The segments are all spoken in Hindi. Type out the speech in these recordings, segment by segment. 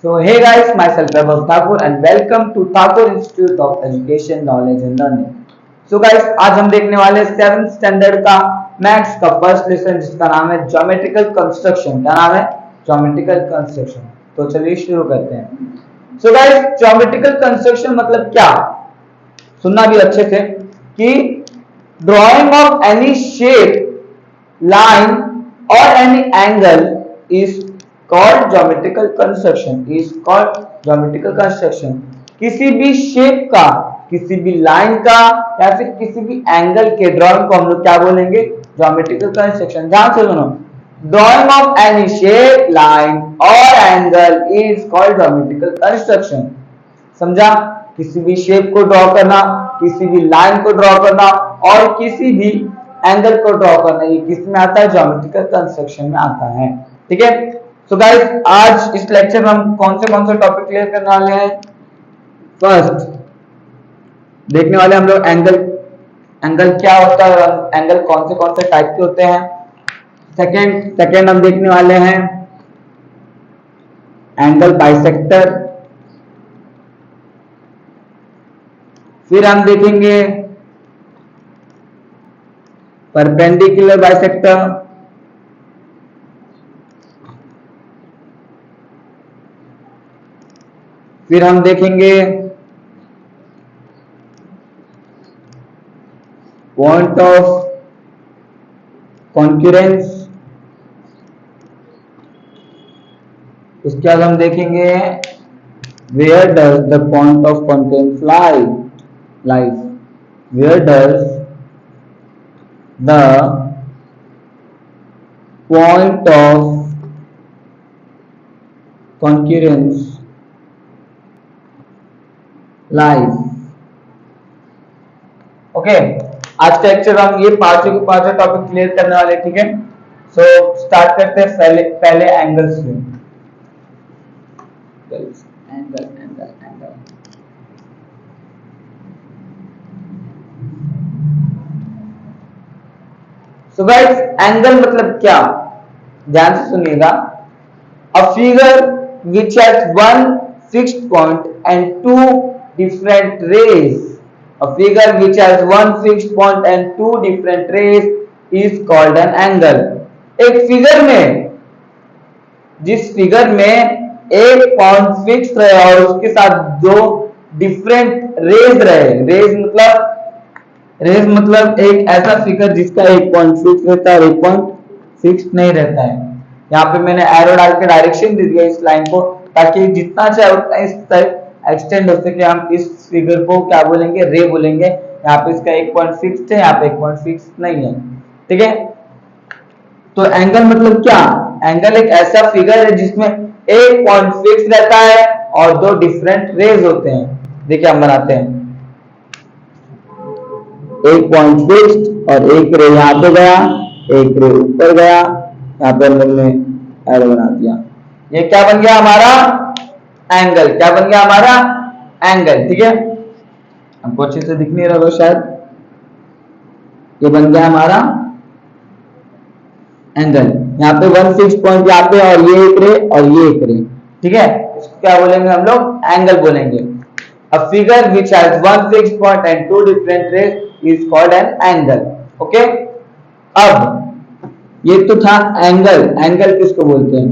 So hey guys, myself Vaibhav Thakur and welcome to Thakur Institute of Education, Knowledge and Learning. So guys, आज हम देखने वाले 7th स्टैंडर्ड का मैथ्स का फर्स्ट लेसन जिसका नाम है ज्योमेट्रिकल कंस्ट्रक्शन। क्या नाम है? Geometrical construction. तो चलिए शुरू करते हैं। सो गाइस, ज्योमेट्रिकल कंस्ट्रक्शन मतलब क्या? सुनना भी अच्छे से कि drawing of any shape, line or any angle is called geometrical construction. किसी भी शेप का, किसी भी लाइन का या फिर किसी भी एंगल के ड्राइंग को हम लोग क्या बोलेंगे? Geometrical construction. ध्यान से सुनो, drawing of any shape, line और angle is called geometrical construction. समझा? किसी भी शेप को ड्रॉ करना, किसी भी लाइन को ड्रॉ करना और किसी भी एंगल को ड्रॉ करना, ये किस में आता है? ज्योमेट्रिकल कंस्ट्रक्शन में आता है। ठीक है। सो गाइस, आज इस लेक्चर में हम कौन से टॉपिक क्लियर करने वाले हैं? फर्स्ट देखने वाले हम लोग एंगल क्या होता है और एंगल कौन से टाइप के होते हैं। सेकंड हम देखने वाले हैं एंगल बाइसेक्टर। फिर हम देखेंगे परपेंडिकुलर बाइसेक्टर। फिर हम देखेंगे पॉइंट ऑफ कॉन्क्यूरेंस। उसके बाद हम देखेंगे where does the point of concurrence lies, where does the point of concurrence lies। Okay, आज का लेक्चर हम ये पांचों के पांचों टॉपिक क्लियर करने वाले। ठीक है। सो स्टार्ट करते हैं पहले एंगल से। एंगल सो गाइस, एंगल मतलब क्या? ध्यान से सुनिएगा। A figure which has one fixed point and two different rays, a figure which has one fixed point and two different rays is called an angle. एक फिगर में, जिस फिगर में एक पॉइंट फिक्स रहे और उसके साथ दो डिफरेंट रेज रहे, रेज मतलब एक ऐसा फिगर जिसका एक पॉइंट फिक्स रहता है और एक पॉइंट फिक्स नहीं रहता है। यहाँ पे मैंने एरो डाल के डायरेक्शन दे दिया इस लाइन को, ताकि जितना चाहे उतना इस तरह एक्सटेंड हो सके। हम इस फिगर को क्या बोलेंगे? रे बोलेंगे। यहाँ पे इसका एक पॉइंट फिक्स है, यहाँ पे एक पॉइंट फिक्स नहीं है। ठीक है। तो एंगल मतलब क्या? एंगल एक ऐसा फिगर है जिसमें एक पॉइंट फिक्स रहता है और दो डिफरेंट रेज होते हैं। देखिए हम बनाते हैं, एक पॉइंट फिक्स्ड और एक रे यहाँ पे गया, एक रे ऊपर गया, यहाँ पे हम लोग ने एरो बना दिया। ये क्या बन गया? हमारा एंगल। क्या बन गया? हमारा एंगल। ठीक है। हमको अच्छे से दिख नहीं रहा होगा शायद। ये बन गया हमारा एंगल। यहाँ पे वन फिक्स पॉइंट यहाँ पे और ये एक रे और ये एक रे। ठीक है। इसको क्या बोलेंगे हम लोग? एंगल बोलेंगे। A figure which has one fixed point and two different rays is called an angle. Okay? अब ये तो था एंगल। एंगल किसको बोलते हैं?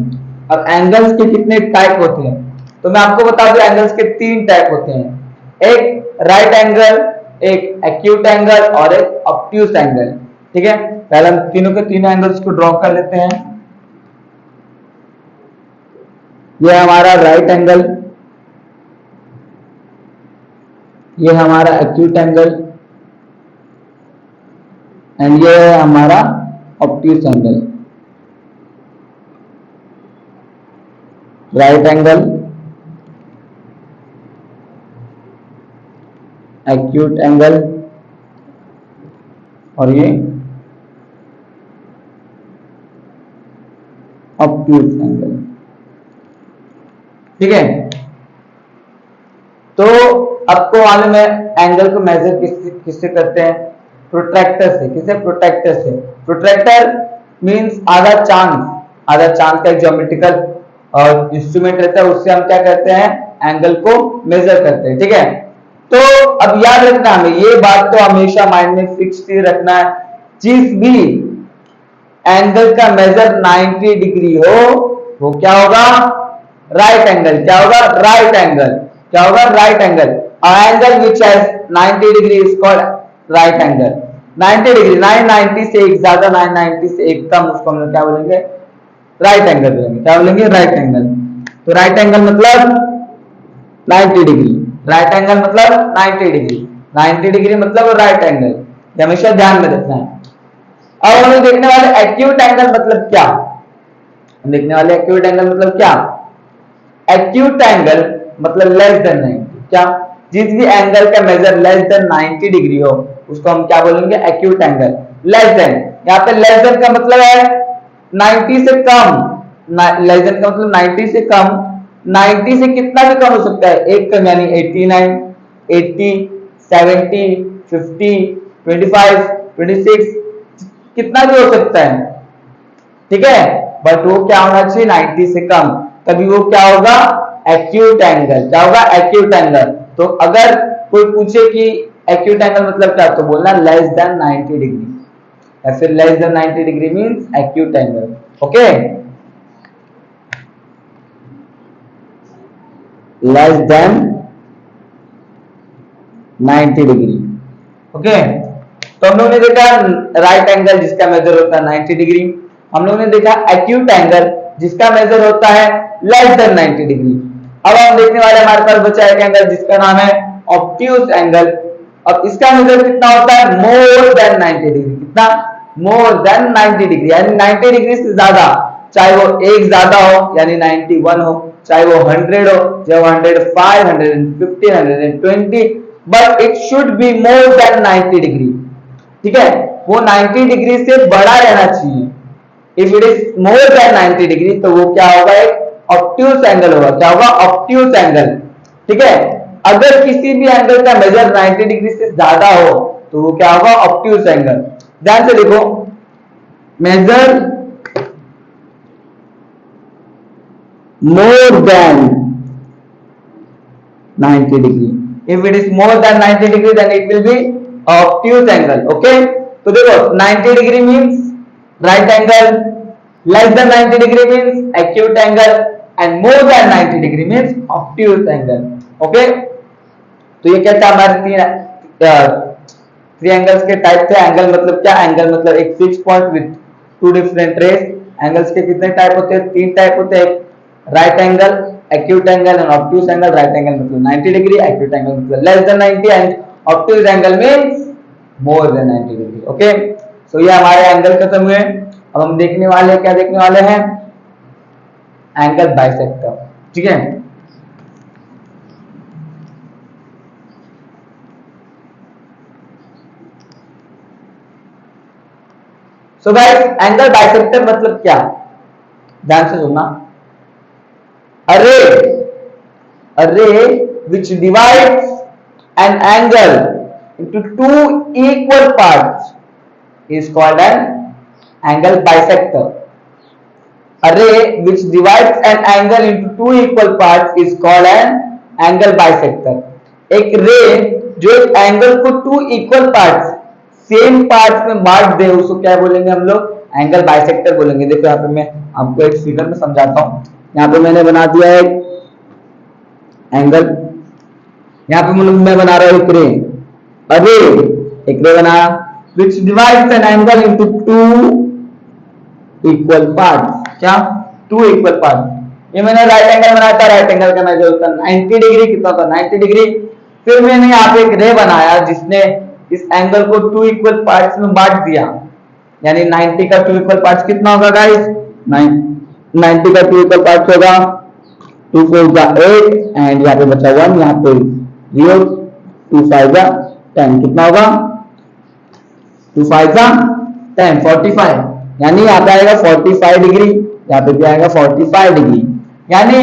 अब एंगल्स के कितने टाइप होते हैं? तो मैं आपको बता दूं, एंगल्स के 3 टाइप होते हैं। एक राइट एंगल, एक एक्यूट एंगल और एक ऑब्ट्यूस एंगल। ठीक है। पहले हम तीनों के तीनों एंगल्स को ड्रॉ कर लेते हैं। ये हमारा राइट एंगल, ये हमारा एक्यूट एंगल एंड ये है हमारा obtuse angle. Right angle, acute angle और ये ऑब्ट्यूस एंगल। ठीक है। तो आपको मालूम है एंगल को मेजर किससे करते हैं? प्रोट्रैक्टर से। किसे? प्रोट्रैक्टर से। प्रोट्रैक्टर मींस आधा चांद का एक ज्योमेट्रिकल और इंस्ट्रूमेंट रहता है, उससे हम क्या करते हैं, एंगल को मेजर करते हैं। ठीक है, तो अब याद रखना हमें ये बात तो हमेशा माइंड में फिक्स ही रखना है, जिस भी एंगल का मेजर 90 डिग्री हो वो क्या होगा, राइट एंगल। क्या होगा, राइट एंगल। क्या होगा, right angle. Angle which has 90 degree is called right angle. 90 degree, 990 से एक ज्यादा, 990 से एक कम, उसको हम लोग क्या बोलेंगे, राइट एंगल बोलेंगे। क्या बोलेंगे, राइट एंगल। तो राइट एंगल मतलब 90 डिग्री, राइट एंगल मतलब 90 डिग्री, 90 डिग्री मतलब राइट एंगल, ये हमेशा ध्यान में रखना है। अब हम लोग देखने वाले एक्यूट एंगल मतलब क्या, हम देखने वाले एक्यूट एंगल मतलब क्या। एक्यूट एंगल मतलब लेस देन 90। क्या, जिस भी एंगल का मेजर लेस देन 90 डिग्री हो उसको हम क्या बोलेंगे, एक्यूट एंगल। लेस देन, यहाँ पे लेस देन का मतलब है 90 से कम, लेस देन का मतलब 90 से कम। 90 से कितना भी कम हो सकता है, एक कम यानी 89, 80, 70, 50, 25, 26, कितना भी हो सकता है। ठीक है, बट वो क्या होना चाहिए, 90 से कम, तभी वो क्या होगा, एक्यूट एंगल। क्या होगा, एक्यूट एंगल। तो अगर कोई पूछे कि एक्यूट एंगल मतलब क्या, तो बोलना लेस देन 90 डिग्री, या फिर less than 90 degree means acute angle. Okay, less than 90 degree. Okay, तो हम लोगों ने देखा राइट एंगल जिसका मेजर होता है 90 डिग्री। हम लोगों ने देखा एक्यूट एंगल जिसका मेजर होता है लेस देन 90 डिग्री। अब हम देखने वाले, हमारे पास बचा एक एंगल जिसका नाम है ऑब्ट्यूज एंगल। अब इसका मेजर कितना होता है, मोर देन 90 डिग्री। कितना, मोर देन 90 डिग्री, यानी 90 डिग्री से ज्यादा, चाहे वो एक ज्यादा हो यानी 91 हो, चाहे वो 100 हो, चाहे वो 105, 150, 120, but it should be more than 90 degree. ठीक है, वो 90 डिग्री से बड़ा रहना चाहिए। If it is more than 90 degree तो वो क्या होगा, एक ऑब्ट्यूज एंगल होगा। क्या होगा, ऑब्ट्यूज एंगल। ठीक है, अगर किसी भी एंगल का मेजर 90 डिग्री से ज्यादा हो तो वो क्या होगा, ऑब्ट्यूज एंगल। ध्यान से देखो, measure more than 90 degree, if it is more than 90 degree then it will be obtuse angle. Okay, तो देखो 90 degree means right angle, less than 90 degree means acute angle, and more than 90 degree means obtuse angle. Okay, तो ये क्या था, हमारे थ्री एंगल्स के टाइप थे। एंगल मतलब क्या, एंगल मतलब एक fix point with two different rays. Angles के कितने टाइप होते हैं, तीन टाइप होते हैं, right angle, acute angle and obtuse angle. Right angle मतलब 90 डिग्री, एक्यूट एंगल मतलब less than 90 and obtuse angle means more than 90 degree. Okay, so ये हमारे एंगल खत्म हुए। अब हम देखने वाले हैं, क्या देखने वाले हैं, एंगल बाइसेक्टर। ठीक है, सो गाइस एंगल बाइसेक्टर मतलब क्या, ध्यान से सुनना। A ray which divides an angle into two equal parts is called an angle bisector. A ray which divides an angle into two equal parts is called an angle bisector. एक रे जो एक एंगल को two equal parts, same parts में बांट दे उसको क्या बोलेंगे हम लोग, एंगल बाइसेक्टर बोलेंगे। देखो यहाँ पे मैं आपको एक फिगर में समझाता हूँ। यहाँ पे मैंने बना दिया है एंगल, यहाँ पे मैं बना रहा हूं एक रे, अरे एक रे बना विच divides an angle into two equal parts. क्या, टू इक्वल पार्ट। ये मैंने राइट एंगल बनाया था, राइट एंगल का मेजर होता है 90 डिग्री, कितना होता है 90 डिग्री। फिर मैंने यहाँ पे एक रे बनाया जिसने इस एंगल को टू इक्वल पार्ट्स में बांट दिया, यानी 90 का टू इक्वल पार्ट्स कितना होगा गाइस, 90 का टू इक्वल पार्ट्स होगा 2 4 जा 8 एंड यहाँ पे बचा 1, यहाँ पे 0, 2 5 जा 10, कितना होगा 2 5 जा 10, 45, यानी यहाँ पे आएगा 45 डिग्री, यहाँ पे भी आएगा 45 डिग्री। यानी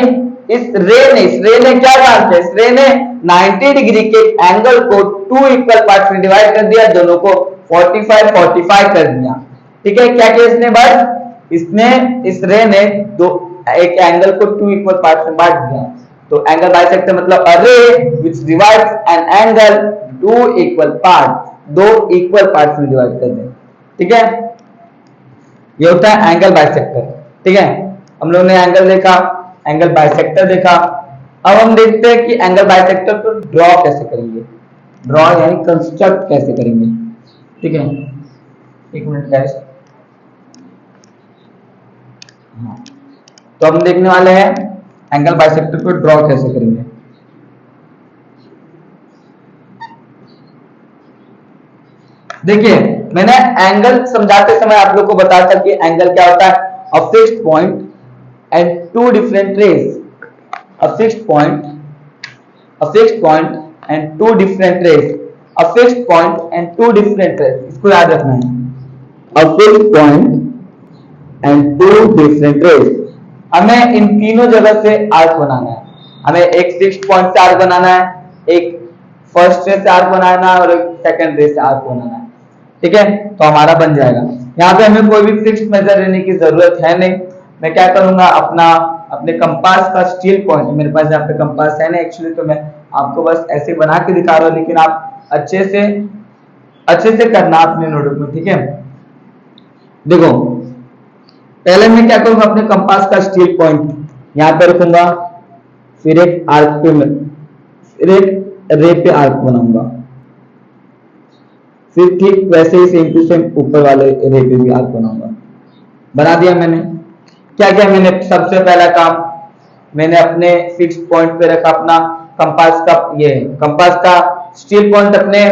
इस रे ने क्या काम किया, इस रे ने 90 डिग्री के एंगल को टू इक्वल पार्ट्स में डिवाइड कर दिया, दोनों को 45 45 कर दिया। ठीक है, क्या किया इसने, बस इसने इस रे ने दो एक एंगल को 2 इक्वल पार्ट्स में बांट दिया, तो एंगल बाइसेक्टर मतलब अ रे which divides an angle 2 equal part, 2 equal parts में डिवाइड कर दें। ठीक है, ये होता है एंगल बाइसेक्टर। ठीक है, हम लोग ने एंगल देखा, एंगल बाइसेक्टर देखा। अब हम देखते हैं कि एंगल बाइसेक्टर को ड्रॉ कैसे करेंगे, ड्रॉ यानी कंस्ट्रक्ट कैसे करेंगे। ठीक है, एक मिनट गाइस। तो हम देखने वाले हैं एंगल बाइसेक्टर को ड्रॉ कैसे करेंगे। देखिए, मैंने एंगल समझाते समय आप लोग को बताया था कि एंगल क्या होता है, a fixed point and two different rays, a fixed point and two different rays, a fixed point and two different rays, इसको याद रखना है, a fixed point and two different rays. हमें इन तीनों जगह से आर्क बनाना है, हमें एक फिक्स्ड पॉइंट से आर्क बनाना है, एक फर्स्ट रे से आर्क बनाना है और एक सेकंड रे से आर्क बनाना है। ठीक है, तो हमारा बन जाएगा। यहाँ पे हमें कोई भी फिक्स्ड मेजर लेने की जरूरत है नहीं। मैं क्या करूंगा, अपने कंपास का स्टील पॉइंट, मेरे पास यहाँ पे कंपास है ना एक्चुअली, तो मैं आपको बस ऐसे बना के दिखा रहा हूँ, लेकिन आप अच्छे से करना अपने नोटबुक में। ठीक है, देखो पहले मैं क्या करूंगा, अपने कंपास का स्टील पॉइंट यहाँ पे रखूंगा, फिर एक आर्क पे फिर एक रे पे आर्क बनाऊंगा, फिर ठीक वैसे ही सेम टू सेम ऊपर वाले रे पे भी आर्क बनाऊंगा। बना दिया मैंने। क्या किया मैंने, सबसे पहला काम मैंने अपने फिक्स पॉइंट पे रखा अपना कंपास का स्टील पॉइंट अपने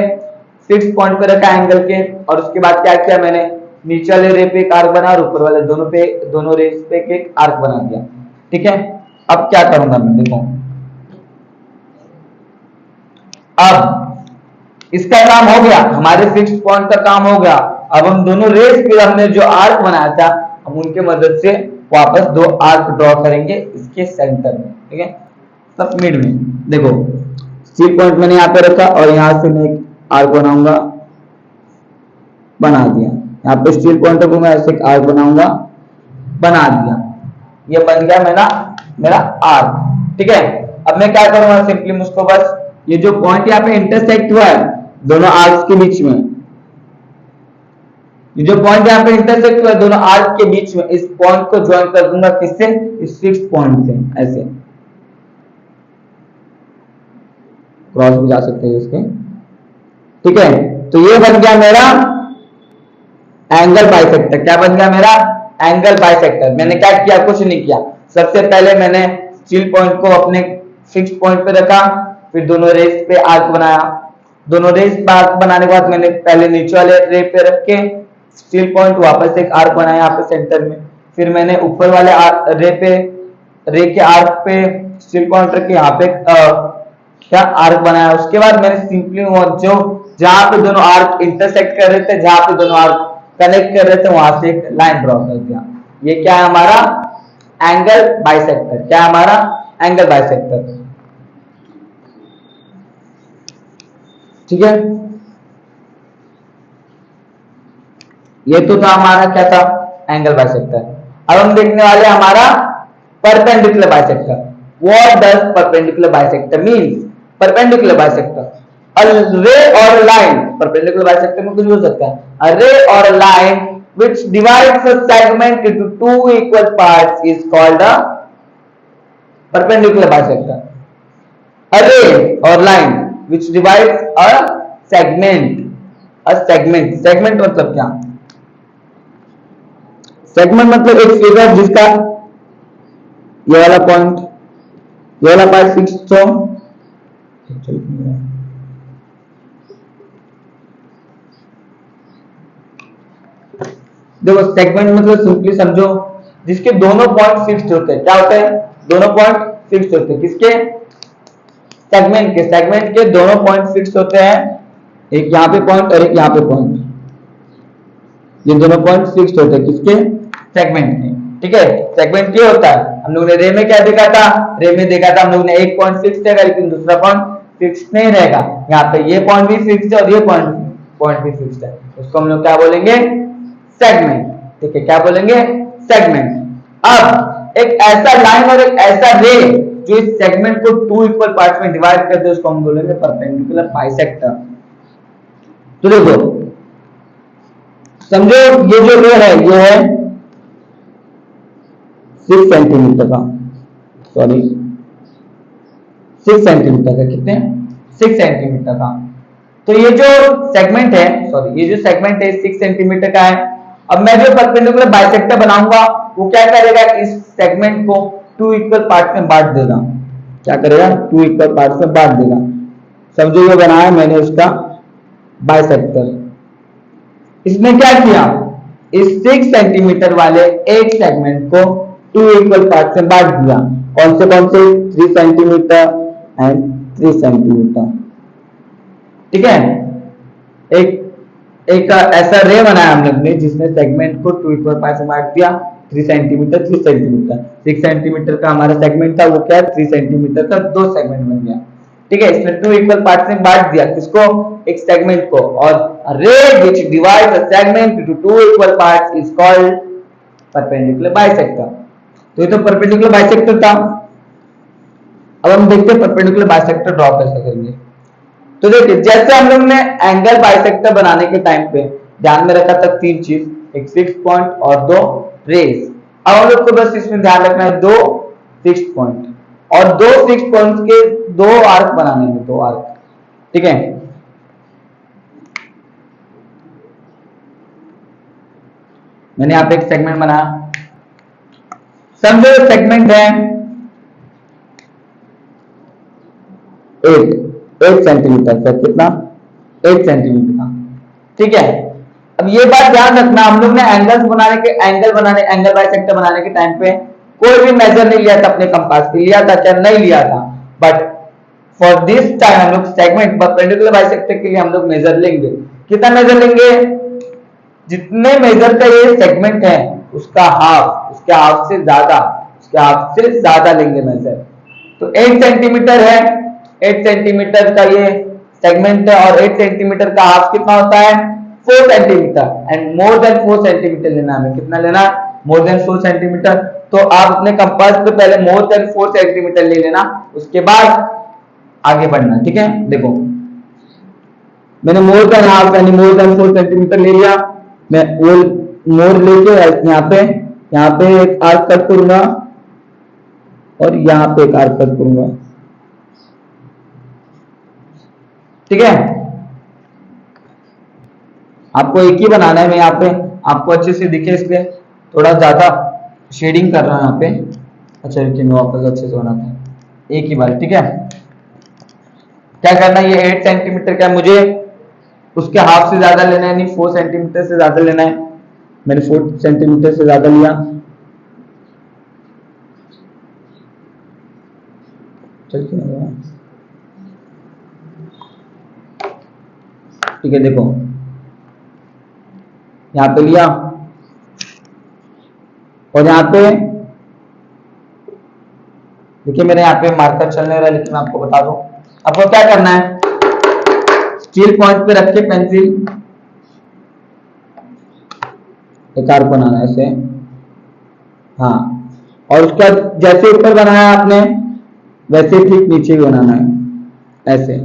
फिक्स पॉइंट पे रखा एंगल के, और उसके बाद क्या किया मैंने, नीचे वाले रे पे एक आर्क बना और ऊपर वाले दोनों रेस पे एक आर्क बना दिया। ठीक है, अब क्या करूंगा मैं, देखो अब इसका काम हो गया, हमारे फिक्स पॉइंट का काम हो गया। अब हम दोनों रेस पे हमने जो आर्क बनाया था, हम उनके मदद से वापस दो आर्क ड्रॉ करेंगे इसके सेंटर में। ठीक है, सब मिड में देखो स्टील पॉइंट मैंने यहाँ पे रखा और यहाँ से मैं एक आर्क बनाऊंगा, बना दिया। यहाँ पे स्टील पॉइंट को मैं ऐसे एक आर्क बनाऊंगा, बना दिया। ये बन गया मेरा आर्क। ठीक है, अब मैं क्या करूंगा, सिंपली मुझको बस ये जो पॉइंट यहाँ पे इंटरसेक्ट हुआ है दोनों आर्क्स के बीच में, ये जो पॉइंट यहाँ पे इंटरसेक्ट हुआ है दोनों आर्क के बीच में, इस पॉइंट को ज्वाइन कर दूंगा किससे, इस फिक्स पॉइंट से, ऐसे क्रॉस भी जा सकते हैं इसके। ठीक है, तो ये बन गया मेरा एंगल बाइसेक्टर। क्या बन गया मेरा, एंगल बाइसेक्टर। मैंने क्या किया, कुछ नहीं किया। सबसे पहले मैंने स्टील पॉइंट को अपने फिक्स पॉइंट पे रखा, फिर दोनों रेस पे आर्क बनाया। दोनों रेस पे आर्क बनाने के बाद मैंने पहले नीचे वाले रे पे रख के स्टील पॉइंट वापस एक आर्क बनाया यहाँ पे सेंटर में, फिर मैंने ऊपर वाले रे के आर्क पे स्टील पॉइंट रख के यहाँ पे क्या आर्क बनाया। उसके बाद मैंने सिंपली जो जहां पे दोनों आर्क इंटरसेक्ट कर रहे थे, जहां पे दोनों आर्क कनेक्ट कर रहे थे, वहां से एक लाइन ड्रॉ कर दिया। ये क्या है हमारा एंगल बाइसेक्टर। क्या है हमारा एंगल बाइसेक्टर। ठीक है, ये तो था हमारा क्या था, एंगल बाइसेक्टर। अब हम देखने वाले हमारा perpendicular bisector. What does perpendicular bisector means. Perpendicular bisector, a ray or a line, perpendicular bisector में कुछ भी हो सकता है, a ray or a line which divides a segment into two equal parts is called a perpendicular bisector. A ray or line which divides a segment मतलब क्या, सेगमेंट मतलब एक फिगर जिसका ये वाला पॉइंट, ये वाला पार्ट फिक्स हो, देखो सेगमेंट मतलब सिंपली समझो जिसके दोनों पॉइंट फिक्स्ड होते हैं। क्या होते हैं, दोनों पॉइंट फिक्स्ड होते हैं। किसके, सेगमेंट के दोनों पॉइंट फिक्स्ड होते हैं, एक यहाँ पे पॉइंट और एक यहाँ पे पॉइंट। ये दोनों पॉइंट फिक्स्ड होते हैं किसके, सेगमेंट के। ठीक है, सेगमेंट क्या होता है, हम लोग ने रे में क्या देखा था, रे में देखा था हम लोग ने एक पॉइंट फिक्स्ड रहेगा लेकिन दूसरा पॉइंट फिक्स्ड नहीं रहेगा। यहाँ पे ये पॉइंट भी फिक्स्ड है और ये पॉइंट भी फिक्स्ड है, उसको हम लोग क्या बोलेंगे, सेगमेंट। ठीक है, क्या बोलेंगे, सेगमेंट। अब एक ऐसा लाइन और एक ऐसा रे जो इस सेगमेंट को टू इक्वल पार्ट्स में डिवाइड कर दे उसको हम बोलेंगे परपेंडिकुलर बाइसेक्टर। तो देखो समझो ये जो रे है ये है 6 सेंटीमीटर का, सॉरी 6 सेंटीमीटर का, कितने 6 सेंटीमीटर का। तो ये जो सेगमेंट है, सॉरी ये जो सेगमेंट है 6 सेंटीमीटर का है। अब मैं जो परपेंडिकुलर बाइसेक्टर बनाऊंगा वो क्या करेगा, इस सेगमेंट को टू इक्वल पार्ट में बांट देगा। क्या करेगा, टू इक्वल पार्ट में बांट देगा। समझो ये बनाया मैंने उसका बाइसेक्टर। इसने क्या किया, इस 6 सेंटीमीटर वाले एक सेगमेंट को टू इक्वल पार्ट में बांट दिया। कौन से 3 सेंटीमीटर एंड 3 सेंटीमीटर। ठीक है, एक ऐसा रे बनाया हम लोग ने जिसने सेगमेंट को टू इक्वल पार्ट में बांट दिया। 3 सेंटीमीटर 3 सेंटीमीटर, 6 सेंटीमीटर का हमारा सेगमेंट था, वो क्या 3 सेंटीमीटर का दो सेगमेंट बन गया। ठीक है, इसने टू इक्वल पार्ट में बांट दिया किसको, एक सेगमेंट को। और रे which divides a segment into two equal parts is called perpendicular bisector. तो ये तो परपेंडिकुलर बाइसेक्टर था। अब हम देखते हैं परपेंडिकुलर बाइसेक्टर ड्रॉ कैसे करेंगे। तो देखिए जैसे हम लोग ने एंगल बाइसेक्टर बनाने के टाइम पे ध्यान में रखा था 3 चीज, एक फिक्स पॉइंट और 2 रेज। अब हम लोग को बस इसमें ध्यान रखना है 2 फिक्स पॉइंट और 2 फिक्स पॉइंट्स के 2 आर्क बनाने हैं, 2 आर्क। ठीक है, मैंने यहाँ पे एक सेगमेंट बनाया। समझो सेगमेंट है 1 सेंटीमीटर का, कितना 1 सेंटीमीटर का। ठीक है, अब ये बात ध्यान रखना, हम लोग ने एंगल बाइसेक्टर बनाने के टाइम पे कोई भी मेजर नहीं लिया था अपने कंपास पे, लिया था क्या, नहीं लिया था। बट फॉर दिस टाइम हम लोग सेगमेंट परपेंडिकुलर बाइसेक्टर के लिए हम लोग मेजर लेंगे। कितना मेजर लेंगे, जितने मेजर का ये सेगमेंट है उसका हाफ, उसके हाफ से ज्यादा लेंगे मेजर। तो 8 सेंटीमीटर है, 8 सेंटीमीटर का ये सेगमेंट है और 8 सेंटीमीटर का हाफ कितना होता है 4 centimetre. And more than 4 centimetre लेना हमें, कितना लेना, मोर देन 4 सेंटीमीटर। तो आप अपने कंपास पे पहले मोर देन 4 सेंटीमीटर ले लेना, उसके बाद आगे बढ़ना। ठीक है, देखो मैंने मोर देन हाफ यानी मोर देन 4 सेंटीमीटर ले लिया। मैं वो मोर लेके यहाँ पे एक आर्क कट करूंगा और यहाँ पे एक आर्क कट करूंगा। ठीक है, आपको एक ही बनाना है। मैं यहाँ पे आपको अच्छे से दिखे इसलिए थोड़ा ज्यादा शेडिंग कर रहा हूं यहाँ पे। अच्छा रुकिए, मैं वापस अच्छे से बनाता हूँ एक ही बार। ठीक है, क्या करना है, ये 8 सेंटीमीटर का मुझे उसके हाफ से ज्यादा लेना है, नहीं 4 सेंटीमीटर से ज्यादा लेना है। मैंने 4 सेंटीमीटर से ज्यादा लिया। ठीक है, देखो यहाँ पे लिया और यहाँ पे देखिए मेरे यहाँ पे मार्कर चलने रहा है, लेकिन आपको बता दो आपको क्या करना है। स्टील पॉइंट पे रख के पेंसिल एक आर्क बनाना है ऐसे, हाँ, और उसका जैसे ऊपर बनाया आपने वैसे ठीक नीचे भी बनाना है ऐसे।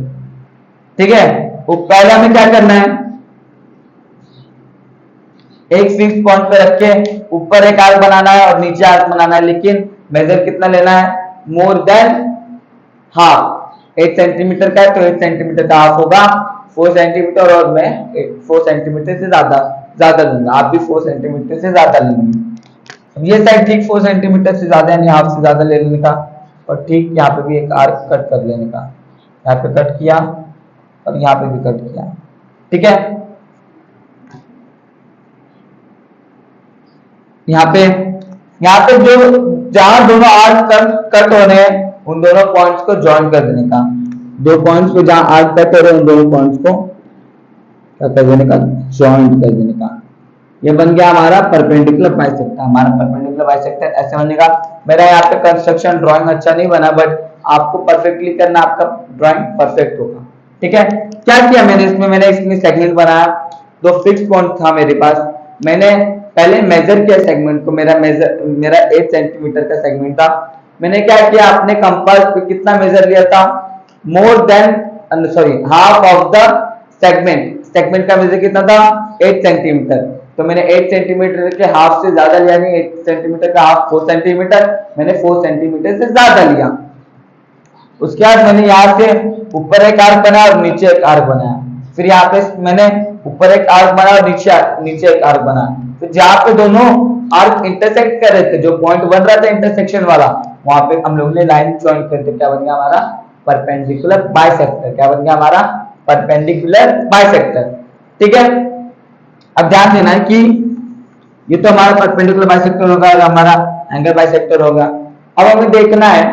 ठीक है, वो पहले हमें क्या करना है, एक फिक्स पॉइंट पे रख के ऊपर एक आर्क बनाना है और नीचे आर्क बनाना है, लेकिन मेजर कितना लेना है, मोर देन हाफ। 8 सेंटीमीटर का है तो 8 सेंटीमीटर का हाफ होगा 4 सेंटीमीटर, और मैं 4 सेंटीमीटर से ज्यादा दूंगा, आप भी 4 सेंटीमीटर से ज्यादा लेंगे। ये साइड ठीक 4 सेंटीमीटर से ज्यादा यानी हाफ से ज्यादा ले लेने का, और ठीक यहाँ पे भी एक आर्क कट कर लेने का। यहाँ पे कट किया और यहाँ पे भी कट किया। ठीक है, यहाँ पे जो जहां दोनों आर्क कट हो रहे हैं उन दोनों पॉइंट्स को ज्वाइन कर देने का। 2 पॉइंट्स को जहां आर्क कट हो रहे हैं उन दोनों पॉइंट्स को क्या कर देने का, ज्वाइन कर देने का। ये बन गया हमारा परपेंडिकुलर बाइसेक्टर। हमारा परपेंडिकुलर बाइसेक्टर ऐसे बनेगा। मेरा यहाँ पे कंस्ट्रक्शन ड्राइंग अच्छा नहीं बना, बट आपको परफेक्टली करना, आपका ड्राइंग परफेक्ट होगा। ठीक है, क्या किया मैंने इसमें सेगमेंट बनाया, 2 फिक्स पॉइंट था मेरे पास। मैंने पहले मेजर किया सेगमेंट को, मेरा 8 सेंटीमीटर का सेगमेंट था। मैंने क्या किया, अपने कंपास पे कितना मेजर लिया था, more than sorry half of the segment का मेजर कितना था 8 सेंटीमीटर। तो मैंने 8 सेंटीमीटर के हाफ से ज्यादा लिया नहीं, 8 सेंटीमीटर का हाफ 4 सेंटीमीटर, मैंने 4 सेंटीमीटर से ज्यादा लिया। उसके बाद मैंने यहाँ से ऊपर एक आर्क बनाया और नीचे एक आर्क बनाया, फिर यहाँ पे मैंने ऊपर एक आर्क बनाया और नीचे एक आर्क बनाया। तो जहाँ पे दोनों आर्क इंटरसेक्ट कर रहे थे, जो पॉइंट बन रहा था इंटरसेक्शन वाला, वहां पे हम लोग ने लाइन ज्वाइन कर दी, क्या बन गया हमारा परपेंडिकुलर बाइसेक्टर। क्या बन गया हमारा परपेंडिकुलर बाइसेक्टर। ठीक है, अब ध्यान देना है कि ये तो हमारा परपेंडिकुलर बाइसेक्टर होगा और हमारा एंगल बाइसेक्टर होगा। अब हमें देखना है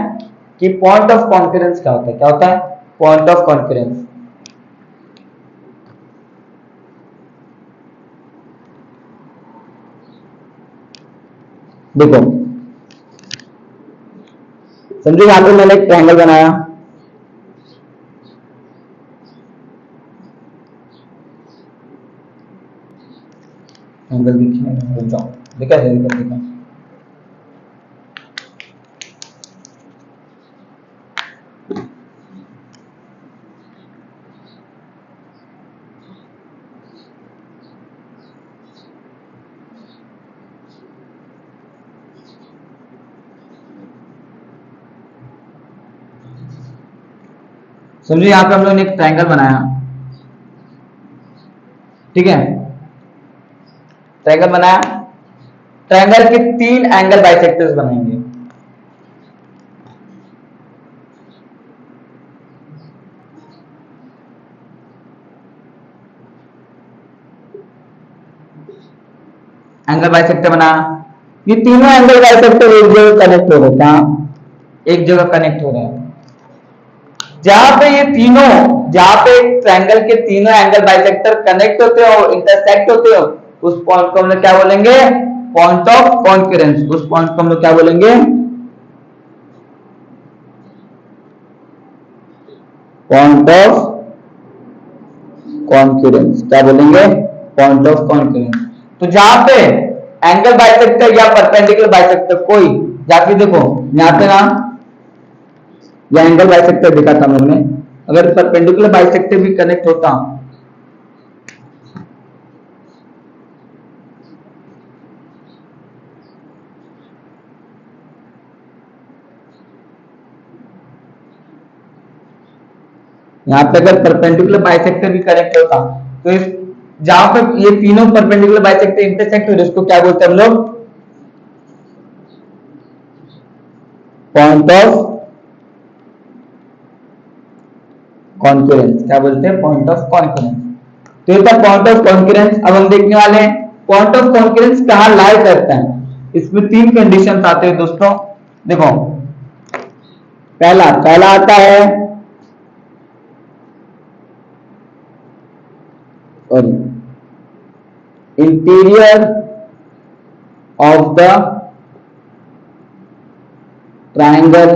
कि पॉइंट ऑफ कॉन्करेंस क्या होता है। क्या होता है पॉइंट ऑफ कॉन्करेंस? देखो समझो यहां पे मैंने एक ट्रायंगल बनाया, एंगल देखिए, रुक जाओ, देखा देखा समझो यहाँ पे हम लोगों ने एक ट्रायंगल बनाया। ठीक है, ट्रायंगल बनाया, ट्रायंगल के 3 एंगल बाइसेक्टर्स बनाएंगे। एंगल बाइसेक्टर बना, ये तीनों एंगल बाइसेक्टर एक जगह कनेक्ट हो रहे हैं, एक जगह कनेक्ट हो रहे हैं। जहां पे ये तीनों, जहां पे ट्रायंगल के तीनों एंगल बाइसेक्टर कनेक्ट होते हो, इंटरसेक्ट होते हो, उस पॉइंट को हम लोग क्या बोलेंगे, पॉइंट ऑफ कॉन्करेंस। उस पॉइंट को हम लोग क्या बोलेंगे, पॉइंट ऑफ कॉन्करेंस। क्या बोलेंगे, पॉइंट ऑफ कॉन्करेंस। तो जहां पे एंगल बाइसेक्टर या परपेंडिकुलर बाइसेक्टर कोई, जाके देखो यहां पे ना, या एंगल बाइसेक्टर देखा था हमने, अगर परपेंडिकुलर बाइसेक्टर भी कनेक्ट होता, यहाँ पे अगर परपेंडिकुलर बाइसेक्टर भी कनेक्ट होता, तो इस जहां पे ये तीनों परपेंडिकुलर बाइसेक्टर इंटरसेक्ट हो रहे, इसको क्या बोलते हैं हम लोग, पॉइंट ऑफ कॉन्करेंस। क्या बोलते हैं, पॉइंट ऑफ कॉन्करेंस। तो ये था पॉइंट ऑफ कॉन्करेंस। अब हम देखने वाले हैं पॉइंट ऑफ कॉन्करेंस कहां लाई करता है। इसमें 3 कंडीशंस आते हैं दोस्तों। देखो पहला आता है interior of the triangle,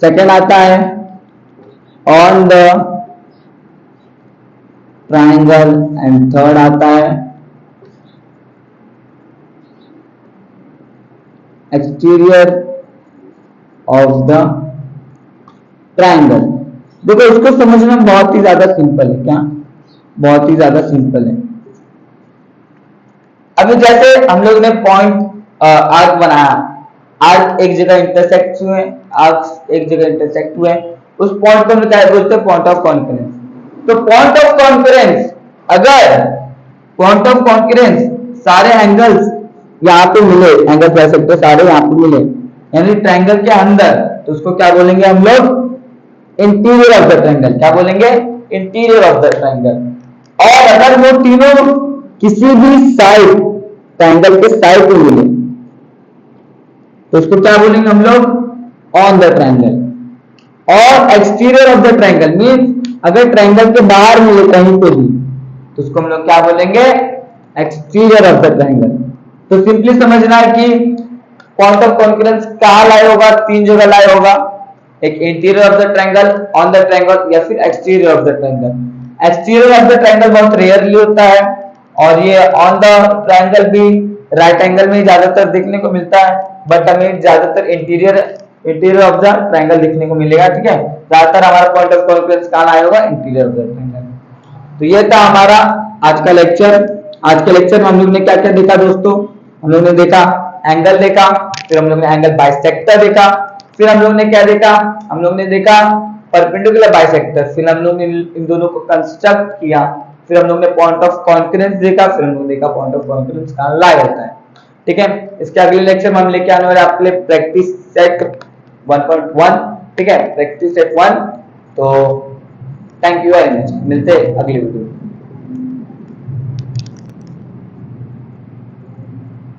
second आता है on the triangle, and third आता है एक्सटीरियर ऑफ द ट्रायंगल। देखो इसको समझना बहुत ही ज्यादा सिंपल है। क्या, बहुत ही ज्यादा सिंपल है। अभी जैसे हम लोग ने पॉइंट आर्क बनाया, आर्क एक जगह इंटरसेक्ट हुए, आर्क एक जगह इंटरसेक्ट हुए, उस पॉइंट को हम क्या बोलते हैं, पॉइंट ऑफ कॉन्करेंस। तो पॉइंट ऑफ कॉन्करेंस, अगर पॉइंट ऑफ कॉन्करेंस सारे एंगल्स यहाँ पे मिले, एंगल बाइसेक्टर सारे यहाँ पे मिले, यानी ट्रायंगल के अंदर, तो उसको क्या बोलेंगे हम लोग, इंटीरियर ऑफ द ट्रायंगल। क्या बोलेंगे, इंटीरियर ऑफ द ट्रायंगल। और अगर वो तीनों किसी भी साइड, ट्रायंगल के साइड पे मिले, तो उसको क्या बोलेंगे हम लोग, ऑन द ट्रायंगल। और exterior of the triangle means अगर ट्रायंगल के बाहर मिले कहीं पे भी, तो उसको हम लोग क्या बोलेंगे, एक्सटीरियर ऑफ द ट्रायंगल। तो सिंपली समझना है कि पॉइंट ऑफ कॉन्करेंस कहां लाए होगा, 3 जगह लाए होगा, एक interior of the triangle, on the triangle, या फिर exterior of the triangle. Exterior of the triangle बहुत रेयरली होता है, और ये ऑन द ट्रायंगल भी राइट एंगल में ज्यादातर देखने को मिलता है, बट हमें ज्यादातर इंटीरियर ऑफ द ट्रायंगल देखने को मिलेगा। ठीक है, ज्यादातर हमारा पॉइंट ऑफ कॉन्फ्रेंस कहाँ आया होगा, इंटीरियर ऑफ द ट्रायंगल। तो ये था हमारा आज का लेक्चर। आज के लेक्चर में हम लोग ने क्या क्या देखा दोस्तों, हम लोग ने देखा एंगल देखा, फिर हम लोग ने एंगल बाइसेक्टर देखा, फिर हम लोग ने क्या देखा, हम लोग ने देखा परपेंडिकुलर बाइसेक्टर, फिर हम लोग ने इन दोनों को कंस्ट्रक्ट किया, फिर हम लोग ने पॉइंट ऑफ कॉन्करेंस देखा, फिर हम लोग ने देखा पॉइंट ऑफ कॉन्करेंस कहाँ लाई होता है। ठीक है, इसके अगले लेक्चर में हम लेके आने वाले आपके लिए प्रैक्टिस सेट 1.1। ठीक है, प्रैक्टिस सेट 1। तो थैंक यू वेरी मच, मिलते हैं अगले वीडियो में।